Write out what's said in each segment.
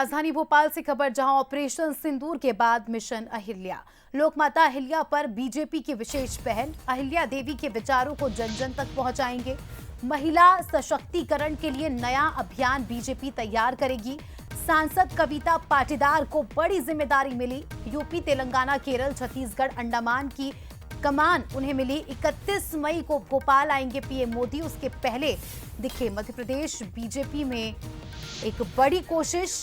राजधानी भोपाल से खबर, जहां ऑपरेशन सिंदूर के बाद मिशन अहिल्या। लोकमाता अहिल्या पर बीजेपी की विशेष पहल। अहिल्या देवी के विचारों को जन जन तक पहुंचाएंगे। महिला सशक्तिकरण के लिए नया अभियान बीजेपी तैयार करेगी। सांसद कविता पाटीदार को बड़ी जिम्मेदारी मिली। यूपी, तेलंगाना, केरल, छत्तीसगढ़, अंडमान की कमान उन्हें मिली। 31 मई को भोपाल आएंगे पीएम मोदी। उसके पहले दिखे मध्य प्रदेश बीजेपी में एक बड़ी कोशिश।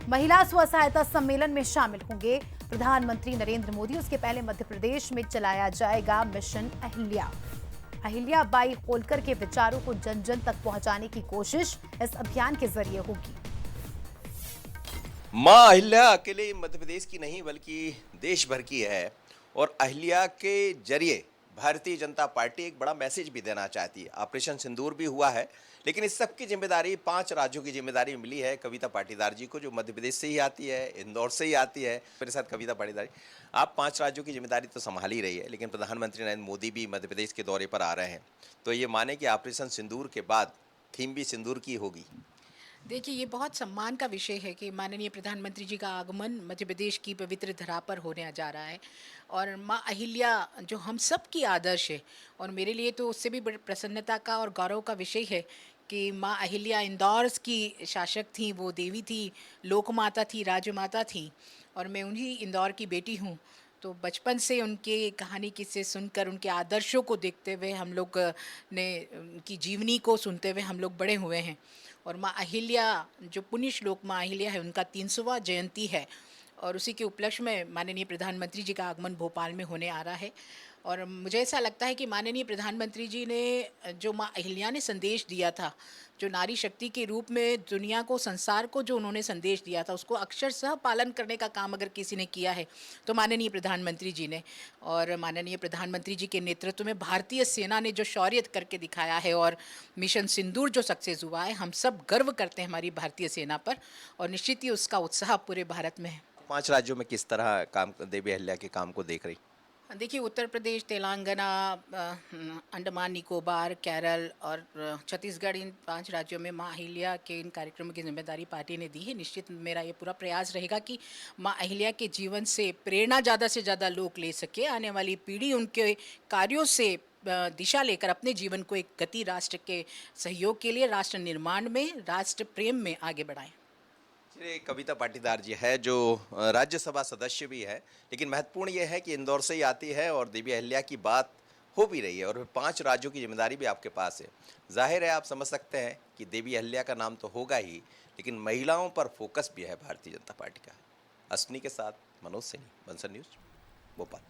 महिला स्व सहायता सम्मेलन में शामिल होंगे प्रधानमंत्री नरेंद्र मोदी। उसके पहले मध्य प्रदेश में चलाया जाएगा मिशन अहिल्या। अहिल्या बाई होलकर के विचारों को जन जन तक पहुंचाने की कोशिश इस अभियान के जरिए होगी। मां अहिल्या अकेले मध्य प्रदेश की नहीं बल्कि देश भर की है और अहिल्या के जरिए भारतीय जनता पार्टी एक बड़ा मैसेज भी देना चाहती है। ऑपरेशन सिंदूर भी हुआ है, लेकिन इस सब की जिम्मेदारी 5 राज्यों की जिम्मेदारी मिली है कविता पाटीदार जी को, जो मध्य प्रदेश से ही आती है, इंदौर से ही आती है। मेरे साथ कविता पाटीदार, आप 5 राज्यों की जिम्मेदारी तो संभाल ही रही है, लेकिन प्रधानमंत्री नरेंद्र मोदी भी मध्य प्रदेश के दौरे पर आ रहे हैं, तो ये माने कि ऑपरेशन सिंदूर के बाद थीम भी सिंदूर की होगी। देखिए, ये बहुत सम्मान का विषय है कि माननीय प्रधानमंत्री जी का आगमन मध्य प्रदेश की पवित्र धरा पर होने जा रहा है और माँ अहिल्या जो हम सब की आदर्श है, और मेरे लिए तो उससे भी बड़ी प्रसन्नता का और गौरव का विषय है कि माँ अहिल्या इंदौर की शासक थी, वो देवी थी, लोकमाता थी, राजमाता थी, और मैं उन्हीं इंदौर की बेटी हूँ। तो बचपन से उनके कहानी किस्से सुनकर, उनके आदर्शों को देखते हुए हम लोग ने उनकी जीवनी को सुनते हुए हम लोग बड़े हुए हैं। और माँ अहिल्या, जो पुण्य श्लोक माँ अहिल्या है, उनका 300वां जयंती है और उसी के उपलक्ष्य में माननीय प्रधानमंत्री जी का आगमन भोपाल में होने आ रहा है। और मुझे ऐसा लगता है कि माननीय प्रधानमंत्री जी ने जो माँ अहिल्या ने संदेश दिया था, जो नारी शक्ति के रूप में दुनिया को, संसार को जो उन्होंने संदेश दिया था, उसको अक्षरशः पालन करने का काम अगर किसी ने किया है तो माननीय प्रधानमंत्री जी ने। और माननीय प्रधानमंत्री जी के नेतृत्व में भारतीय सेना ने जो शौर्य करके दिखाया है और मिशन सिंदूर जो सक्सेस हुआ है, हम सब गर्व करते हैं हमारी भारतीय सेना पर, और निश्चित ही उसका उत्साह पूरे भारत में है। 5 राज्यों में किस तरह काम देवी अहिल्या के काम को देख रही? देखिए, उत्तर प्रदेश, तेलंगाना, अंडमान निकोबार, केरल और छत्तीसगढ़, इन 5 राज्यों में माँ अहिल्या के इन कार्यक्रमों की जिम्मेदारी पार्टी ने दी है। निश्चित मेरा ये पूरा प्रयास रहेगा कि माँ अहिल्या के जीवन से प्रेरणा ज़्यादा से ज़्यादा लोग ले सके, आने वाली पीढ़ी उनके कार्यों से दिशा लेकर अपने जीवन को एक गति राष्ट्र के सहयोग के लिए, राष्ट्र निर्माण में, राष्ट्र प्रेम में आगे बढ़ाएं। चलिए, कविता पाटीदार जी है जो राज्यसभा सदस्य भी है, लेकिन महत्वपूर्ण ये है कि इंदौर से ही आती है और देवी अहिल्या की बात हो भी रही है और 5 राज्यों की जिम्मेदारी भी आपके पास है। जाहिर है, आप समझ सकते हैं कि देवी अहिल्या का नाम तो होगा ही, लेकिन महिलाओं पर फोकस भी है भारतीय जनता पार्टी का। अश्विनी के साथ मनोज सिंह, बंसल न्यूज़, भोपाल।